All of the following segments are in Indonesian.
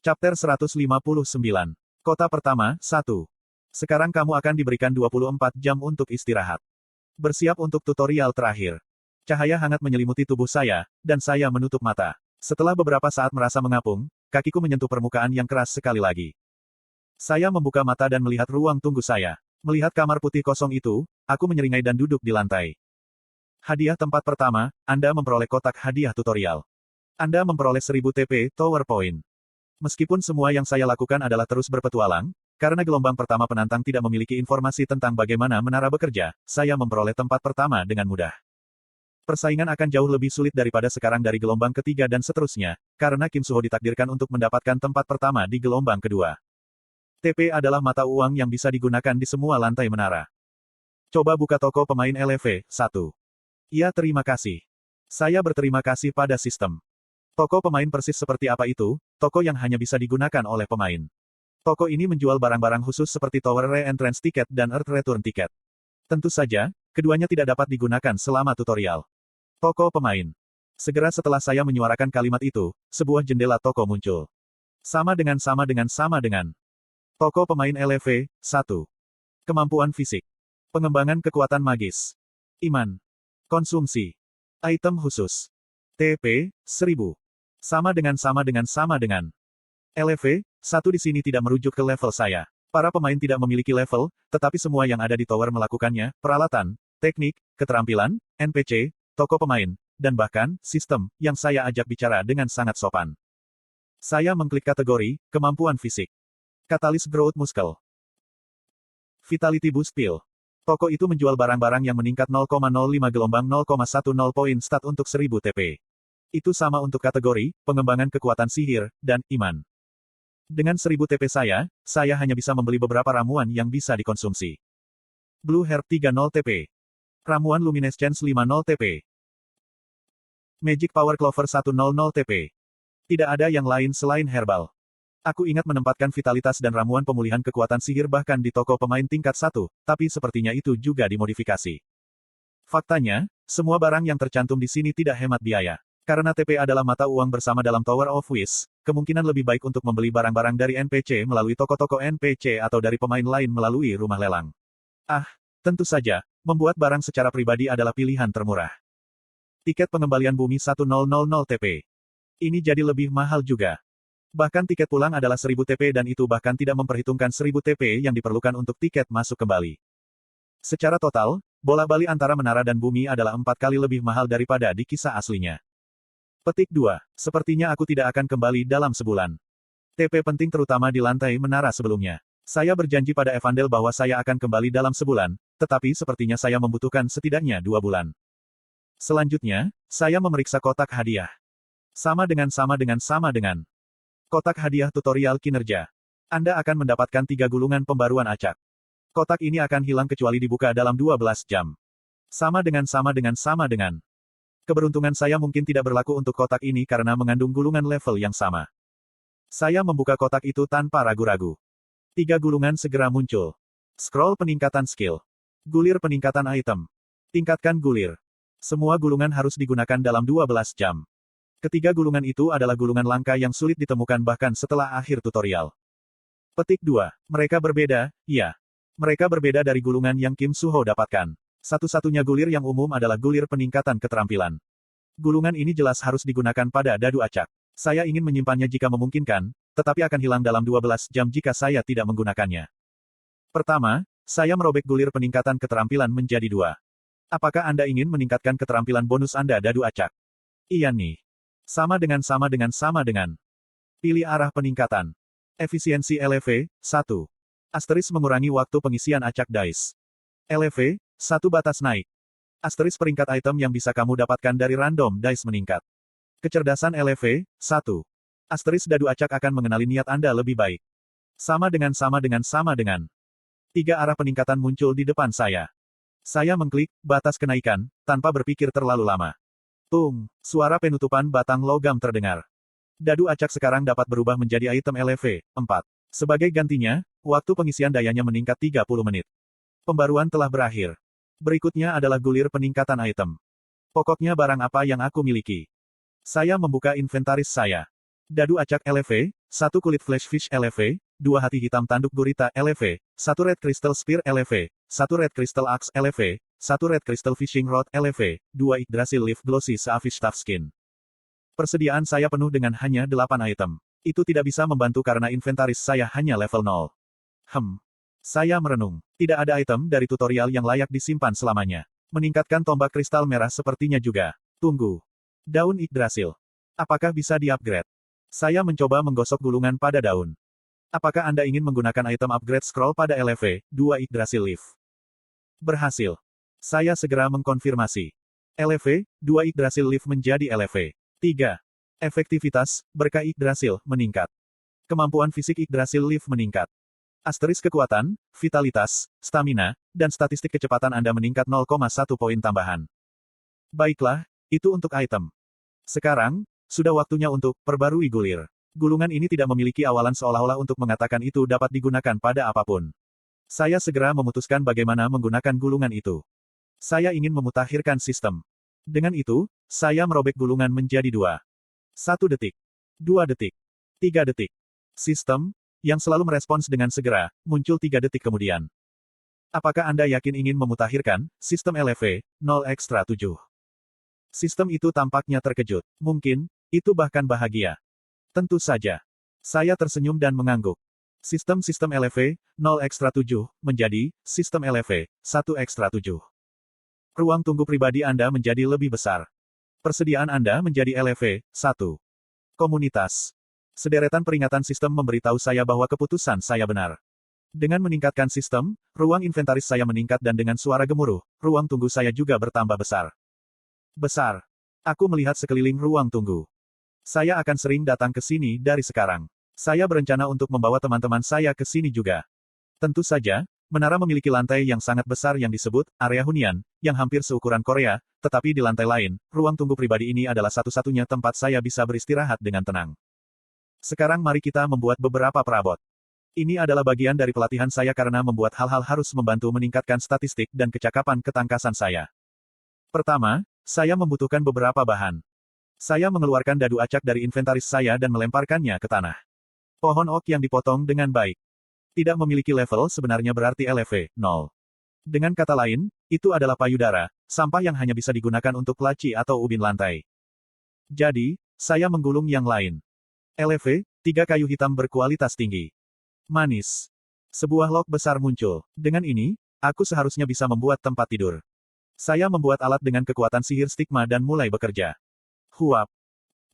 Chapter 159. Kota pertama, 1. Sekarang kamu akan diberikan 24 jam untuk istirahat. Bersiap untuk tutorial terakhir. Cahaya hangat menyelimuti tubuh saya, dan saya menutup mata. Setelah beberapa saat merasa mengapung, kakiku menyentuh permukaan yang keras sekali lagi. Saya membuka mata dan melihat ruang tunggu saya. Melihat kamar putih kosong itu, aku menyeringai dan duduk di lantai. Hadiah tempat pertama, Anda memperoleh kotak hadiah tutorial. Anda memperoleh 1000 TP, Tower Point. Meskipun semua yang saya lakukan adalah terus berpetualang, karena gelombang pertama penantang tidak memiliki informasi tentang bagaimana menara bekerja, saya memperoleh tempat pertama dengan mudah. Persaingan akan jauh lebih sulit daripada sekarang dari gelombang ketiga dan seterusnya, karena Kim Suho ditakdirkan untuk mendapatkan tempat pertama di gelombang kedua. TP adalah mata uang yang bisa digunakan di semua lantai menara. Coba buka toko pemain LV, 1. Ya, terima kasih. Saya berterima kasih pada sistem. Toko pemain persis seperti apa itu, toko yang hanya bisa digunakan oleh pemain. Toko ini menjual barang-barang khusus seperti Tower Re-Entrance Ticket dan Earth Return Ticket. Tentu saja, keduanya tidak dapat digunakan selama tutorial. Toko pemain. Segera setelah saya menyuarakan kalimat itu, sebuah jendela toko muncul. Sama dengan. Toko pemain LV, 1. Kemampuan fisik. Pengembangan kekuatan magis. Iman. Konsumsi. Item khusus. TP, 1000. Sama dengan. LV, 1 di sini tidak merujuk ke level saya. Para pemain tidak memiliki level, tetapi semua yang ada di tower melakukannya, peralatan, teknik, keterampilan, NPC, toko pemain, dan bahkan, sistem, yang saya ajak bicara dengan sangat sopan. Saya mengklik kategori, kemampuan fisik. Catalyst Growth Muscle. Vitality Boost Pill. Toko itu menjual barang-barang yang meningkat 0,05 gelombang 0,10 poin stat untuk 1000 TP. Itu sama untuk kategori, pengembangan kekuatan sihir, dan iman. Dengan 1000 TP saya hanya bisa membeli beberapa ramuan yang bisa dikonsumsi. Blue Herb 30 TP. Ramuan Luminescence 50 TP. Magic Power Clover 100 TP. Tidak ada yang lain selain herbal. Aku ingat menempatkan vitalitas dan ramuan pemulihan kekuatan sihir bahkan di toko pemain tingkat 1, tapi sepertinya itu juga dimodifikasi. Faktanya, semua barang yang tercantum di sini tidak hemat biaya. Karena TP adalah mata uang bersama dalam Tower of Wish, kemungkinan lebih baik untuk membeli barang-barang dari NPC melalui toko-toko NPC atau dari pemain lain melalui rumah lelang. Tentu saja, membuat barang secara pribadi adalah pilihan termurah. Tiket pengembalian bumi 1000 TP. Ini jadi lebih mahal juga. Bahkan tiket pulang adalah 1000 TP dan itu bahkan tidak memperhitungkan 1000 TP yang diperlukan untuk tiket masuk kembali. Secara total, bola-bali antara menara dan bumi adalah 4 kali lebih mahal daripada di kisah aslinya. Petik 2. Sepertinya aku tidak akan kembali dalam sebulan. TP penting terutama di lantai menara sebelumnya. Saya berjanji pada Evandel bahwa saya akan kembali dalam sebulan, tetapi sepertinya saya membutuhkan setidaknya 2 bulan. Selanjutnya, saya memeriksa kotak hadiah. Sama dengan. Kotak hadiah tutorial kinerja. Anda akan mendapatkan 3 gulungan pembaruan acak. Kotak ini akan hilang kecuali dibuka dalam 12 jam. Sama dengan. Keberuntungan saya mungkin tidak berlaku untuk kotak ini karena mengandung gulungan level yang sama. Saya membuka kotak itu tanpa ragu-ragu. 3 gulungan segera muncul. Scroll peningkatan skill. Gulir peningkatan item. Tingkatkan gulir. Semua gulungan harus digunakan dalam 12 jam. Ketiga gulungan itu adalah gulungan langka yang sulit ditemukan bahkan setelah akhir tutorial. Petik 2. Mereka berbeda, ya. Mereka berbeda dari gulungan yang Kim Suho dapatkan. Satu-satunya gulir yang umum adalah gulir peningkatan keterampilan. Gulungan ini jelas harus digunakan pada dadu acak. Saya ingin menyimpannya jika memungkinkan, tetapi akan hilang dalam 12 jam jika saya tidak menggunakannya. Pertama, saya merobek gulir peningkatan keterampilan menjadi 2. Apakah Anda ingin meningkatkan keterampilan bonus Anda dadu acak? Iya nih. Sama dengan. Pilih arah peningkatan. Efisiensi LV, 1. Asteris mengurangi waktu pengisian acak dice. LV, 1 batas naik. Asteris peringkat item yang bisa kamu dapatkan dari random dice meningkat. Kecerdasan LV, 1. Asteris dadu acak akan mengenali niat Anda lebih baik. Sama dengan. 3 arah peningkatan muncul di depan saya. Saya mengklik batas kenaikan, tanpa berpikir terlalu lama. Suara penutupan batang logam terdengar. Dadu acak sekarang dapat berubah menjadi item LV, 4. Sebagai gantinya, waktu pengisian dayanya meningkat 30 menit. Pembaruan telah berakhir. Berikutnya adalah gulir peningkatan item. Pokoknya barang apa yang aku miliki. Saya membuka inventaris saya. Dadu acak LV, 1 kulit flashfish LV, 2 hati hitam tanduk gurita LV, 1 red crystal spear LV, 1 red crystal axe LV, 1 red crystal fishing rod LV, 2 Yggdrasil leaf glossy Seafish Tough Skin. Persediaan saya penuh dengan hanya 8 item. Itu tidak bisa membantu karena inventaris saya hanya level 0. Saya merenung. Tidak ada item dari tutorial yang layak disimpan selamanya. Meningkatkan tombak kristal merah sepertinya juga. Tunggu. Daun Yggdrasil. Apakah bisa di-upgrade? Saya mencoba menggosok gulungan pada daun. Apakah Anda ingin menggunakan item upgrade scroll pada LV 2 Yggdrasil leaf? Berhasil. Saya segera mengkonfirmasi. LV 2 Yggdrasil leaf menjadi LV 3. Efektivitas, berkah Yggdrasil, meningkat. Kemampuan fisik Yggdrasil leaf meningkat. Asteris kekuatan, vitalitas, stamina, dan statistik kecepatan Anda meningkat 0,1 poin tambahan. Baiklah, itu untuk item. Sekarang, sudah waktunya untuk perbarui gulir. Gulungan ini tidak memiliki awalan seolah-olah untuk mengatakan itu dapat digunakan pada apapun. Saya segera memutuskan bagaimana menggunakan gulungan itu. Saya ingin memutakhirkan sistem. Dengan itu, saya merobek gulungan menjadi 2. 1 detik. 2 detik. 3 detik. Sistem, yang selalu merespons dengan segera, muncul 3 detik kemudian. Apakah Anda yakin ingin memutakhirkan sistem LV 0 ekstra 7? Sistem itu tampaknya terkejut. Mungkin, itu bahkan bahagia. Tentu saja. Saya tersenyum dan mengangguk. Sistem-sistem LV 0 ekstra 7 menjadi sistem LV 1 ekstra 7. Ruang tunggu pribadi Anda menjadi lebih besar. Persediaan Anda menjadi LV 1. Komunitas. Sederetan peringatan sistem memberitahu saya bahwa keputusan saya benar. Dengan meningkatkan sistem, ruang inventaris saya meningkat dan dengan suara gemuruh, ruang tunggu saya juga bertambah besar. Besar. Aku melihat sekeliling ruang tunggu. Saya akan sering datang ke sini dari sekarang. Saya berencana untuk membawa teman-teman saya ke sini juga. Tentu saja, menara memiliki lantai yang sangat besar yang disebut area hunian, yang hampir seukuran Korea, tetapi di lantai lain, ruang tunggu pribadi ini adalah satu-satunya tempat saya bisa beristirahat dengan tenang. Sekarang mari kita membuat beberapa perabot. Ini adalah bagian dari pelatihan saya karena membuat hal-hal harus membantu meningkatkan statistik dan kecakapan ketangkasan saya. Pertama, saya membutuhkan beberapa bahan. Saya mengeluarkan dadu acak dari inventaris saya dan melemparkannya ke tanah. Pohon oak yang dipotong dengan baik. Tidak memiliki level sebenarnya berarti LV 0. Dengan kata lain, itu adalah payudara, sampah yang hanya bisa digunakan untuk laci atau ubin lantai. Jadi, saya menggulung yang lain. LV 3 kayu hitam berkualitas tinggi. Manis. Sebuah log besar muncul. Dengan ini, aku seharusnya bisa membuat tempat tidur. Saya membuat alat dengan kekuatan sihir stigma dan mulai bekerja. Huap.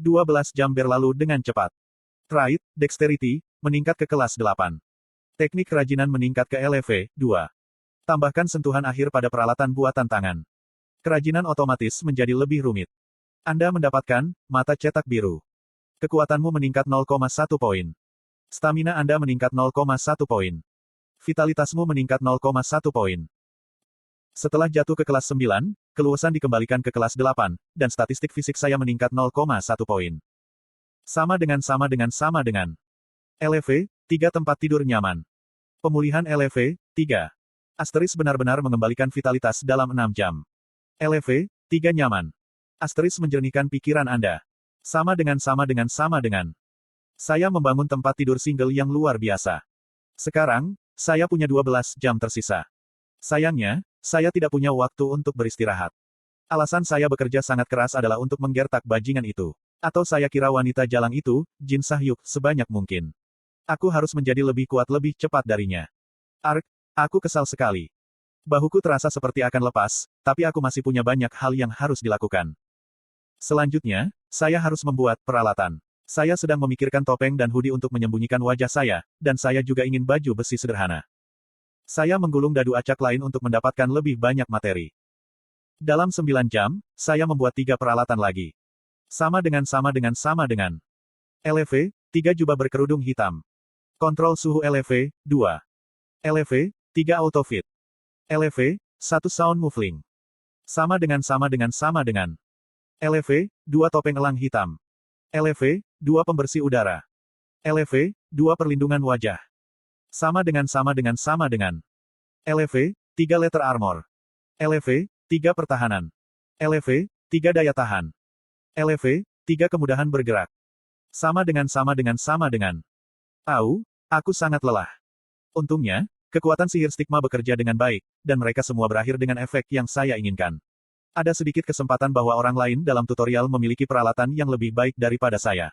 12 jam berlalu dengan cepat. Trait, Dexterity, meningkat ke kelas 8. Teknik kerajinan meningkat ke LV 2. Tambahkan sentuhan akhir pada peralatan buatan tangan. Kerajinan otomatis menjadi lebih rumit. Anda mendapatkan mata cetak biru. Kekuatanmu meningkat 0,1 poin. Stamina Anda meningkat 0,1 poin. Vitalitasmu meningkat 0,1 poin. Setelah jatuh ke kelas 9, keluasan dikembalikan ke kelas 8, dan statistik fisik saya meningkat 0,1 poin. Sama dengan LV 3 tempat tidur nyaman. Pemulihan LV 3. Asteris benar-benar mengembalikan vitalitas dalam 6 jam. LV 3 nyaman. Asteris menjernihkan pikiran Anda. Sama dengan. Saya membangun tempat tidur single yang luar biasa. Sekarang, saya punya 12 jam tersisa. Sayangnya, saya tidak punya waktu untuk beristirahat. Alasan saya bekerja sangat keras adalah untuk menggertak bajingan itu. Atau saya kira wanita jalang itu, Jin Sahyuk, sebanyak mungkin. Aku harus menjadi lebih kuat lebih cepat darinya. Aku kesal sekali. Bahuku terasa seperti akan lepas, tapi aku masih punya banyak hal yang harus dilakukan. Selanjutnya, saya harus membuat peralatan. Saya sedang memikirkan topeng dan hoodie untuk menyembunyikan wajah saya, dan saya juga ingin baju besi sederhana. Saya menggulung dadu acak lain untuk mendapatkan lebih banyak materi. Dalam 9 jam, saya membuat 3 peralatan lagi. Sama dengan. LV 3 jubah berkerudung hitam. Kontrol suhu LV 2. LV 3 autofit. LV 1 sound muffling. Sama dengan. LV 2 topeng elang hitam. LV 2 pembersih udara. LV 2 perlindungan wajah. Sama dengan. LV 3 letter armor. LV 3 pertahanan. LV 3 daya tahan. LV 3 kemudahan bergerak. Sama dengan. Aku sangat lelah. Untungnya, kekuatan sihir stigma bekerja dengan baik, dan mereka semua berakhir dengan efek yang saya inginkan. Ada sedikit kesempatan bahwa orang lain dalam tutorial memiliki peralatan yang lebih baik daripada saya.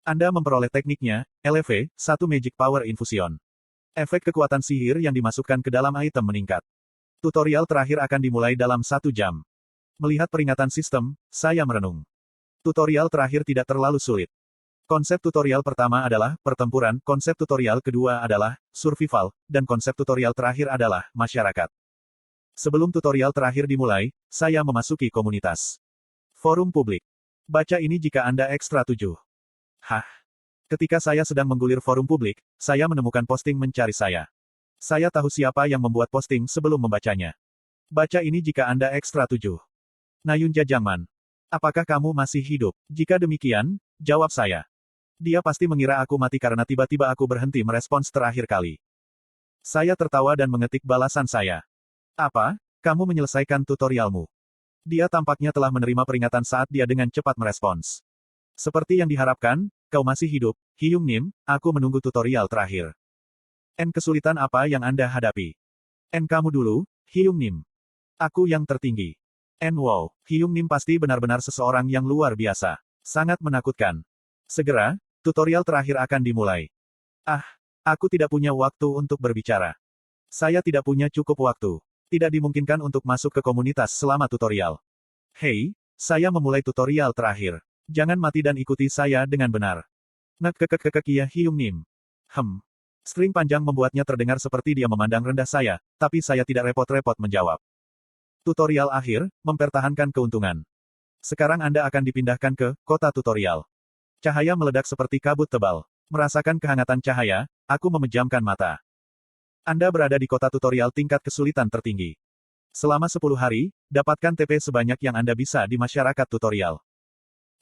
Anda memperoleh tekniknya, LV, 1 Magic Power Infusion. Efek kekuatan sihir yang dimasukkan ke dalam item meningkat. Tutorial terakhir akan dimulai dalam 1 jam. Melihat peringatan sistem, saya merenung. Tutorial terakhir tidak terlalu sulit. Konsep tutorial pertama adalah pertempuran, konsep tutorial kedua adalah survival, dan konsep tutorial terakhir adalah masyarakat. Sebelum tutorial terakhir dimulai, saya memasuki komunitas. Forum publik. Baca ini jika Anda ekstra 7. Ketika saya sedang menggulir forum publik, saya menemukan posting mencari saya. Saya tahu siapa yang membuat posting sebelum membacanya. Baca ini jika Anda ekstra 7. Nayun Jajangman. Apakah kamu masih hidup? Jika demikian, jawab saya. Dia pasti mengira aku mati karena tiba-tiba aku berhenti merespons terakhir kali. Saya tertawa dan mengetik balasan saya. Apa? Kamu menyelesaikan tutorialmu. Dia tampaknya telah menerima peringatan saat dia dengan cepat merespons. Seperti yang diharapkan, kau masih hidup, Hyung Nim, aku menunggu tutorial terakhir. Kesulitan apa yang Anda hadapi? Kamu dulu, Hyung Nim. Aku yang tertinggi. Wow, Hyung Nim pasti benar-benar seseorang yang luar biasa. Sangat menakutkan. Segera, tutorial terakhir akan dimulai. Aku tidak punya waktu untuk berbicara. Saya tidak punya cukup waktu. Tidak dimungkinkan untuk masuk ke komunitas selama tutorial. Hei, saya memulai tutorial terakhir. Jangan mati dan ikuti saya dengan benar. Ya Hyung Nim. String panjang membuatnya terdengar seperti dia memandang rendah saya, tapi saya tidak repot-repot menjawab. Tutorial akhir, mempertahankan keuntungan. Sekarang Anda akan dipindahkan ke kota tutorial. Cahaya meledak seperti kabut tebal. Merasakan kehangatan cahaya, aku memejamkan mata. Anda berada di kota tutorial tingkat kesulitan tertinggi. Selama 10 hari, dapatkan TP sebanyak yang Anda bisa di masyarakat tutorial.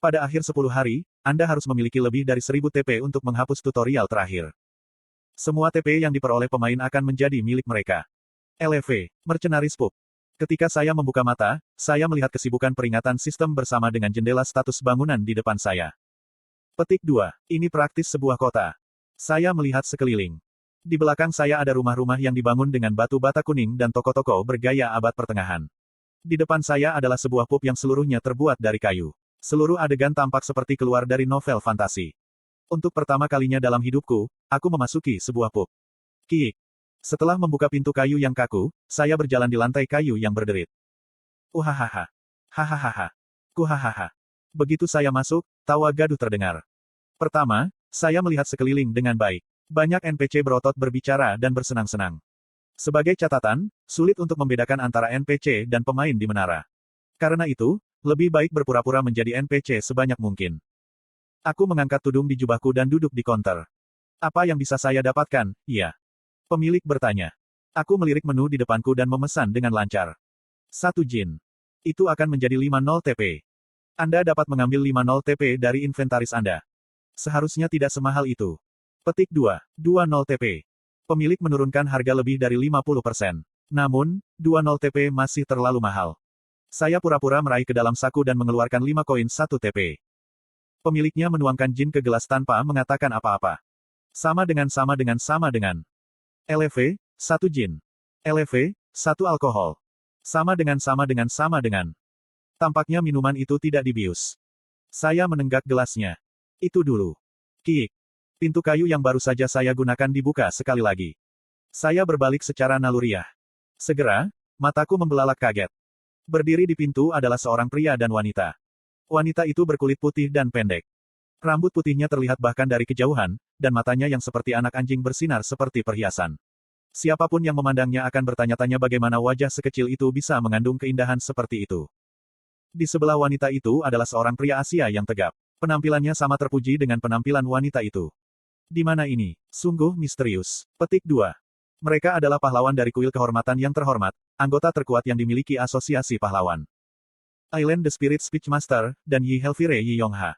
Pada akhir 10 hari, Anda harus memiliki lebih dari 1000 TP untuk menghapus tutorial terakhir. Semua TP yang diperoleh pemain akan menjadi milik mereka. LV, Mercenaries Pub. Ketika saya membuka mata, saya melihat kesibukan peringatan sistem bersama dengan jendela status bangunan di depan saya. Petik 2. Ini praktis sebuah kota. Saya melihat sekeliling. Di belakang saya ada rumah-rumah yang dibangun dengan batu bata kuning dan toko-toko bergaya abad pertengahan. Di depan saya adalah sebuah pub yang seluruhnya terbuat dari kayu. Seluruh adegan tampak seperti keluar dari novel fantasi. Untuk pertama kalinya dalam hidupku, aku memasuki sebuah pub. Kiik. Setelah membuka pintu kayu yang kaku, saya berjalan di lantai kayu yang berderit. Uhahaha. Hahaha. Kuhahaha. Begitu saya masuk, tawa gaduh terdengar. Pertama, saya melihat sekeliling dengan baik. Banyak NPC berotot berbicara dan bersenang-senang. Sebagai catatan, sulit untuk membedakan antara NPC dan pemain di menara. Karena itu, lebih baik berpura-pura menjadi NPC sebanyak mungkin. Aku mengangkat tudung di jubahku dan duduk di counter. Apa yang bisa saya dapatkan? Iya. Pemilik bertanya. Aku melirik menu di depanku dan memesan dengan lancar. 1 jin. Itu akan menjadi 50 TP. Anda dapat mengambil 50 TP dari inventaris Anda. Seharusnya tidak semahal itu. Petik 2. 20 TP. Pemilik menurunkan harga lebih dari 50%. Namun, 20 TP masih terlalu mahal. Saya pura-pura meraih ke dalam saku dan mengeluarkan 5 koin 1 TP. Pemiliknya menuangkan jin ke gelas tanpa mengatakan apa-apa. Sama dengan. LV, 1 jin. LV, 1 alkohol. Sama dengan. Tampaknya minuman itu tidak dibius. Saya menenggak gelasnya. Itu dulu. Kiik. Pintu kayu yang baru saja saya gunakan dibuka sekali lagi. Saya berbalik secara naluriah. Segera, mataku membelalak kaget. Berdiri di pintu adalah seorang pria dan wanita. Wanita itu berkulit putih dan pendek. Rambut putihnya terlihat bahkan dari kejauhan, dan matanya yang seperti anak anjing bersinar seperti perhiasan. Siapapun yang memandangnya akan bertanya-tanya bagaimana wajah sekecil itu bisa mengandung keindahan seperti itu. Di sebelah wanita itu adalah seorang pria Asia yang tegap. Penampilannya sama terpuji dengan penampilan wanita itu. Di mana ini? Sungguh misterius. Petik 2. Mereka adalah pahlawan dari kuil kehormatan yang terhormat, anggota terkuat yang dimiliki asosiasi pahlawan. Island the Spirit Speechmaster, dan Yi Helvire Yi Yongha.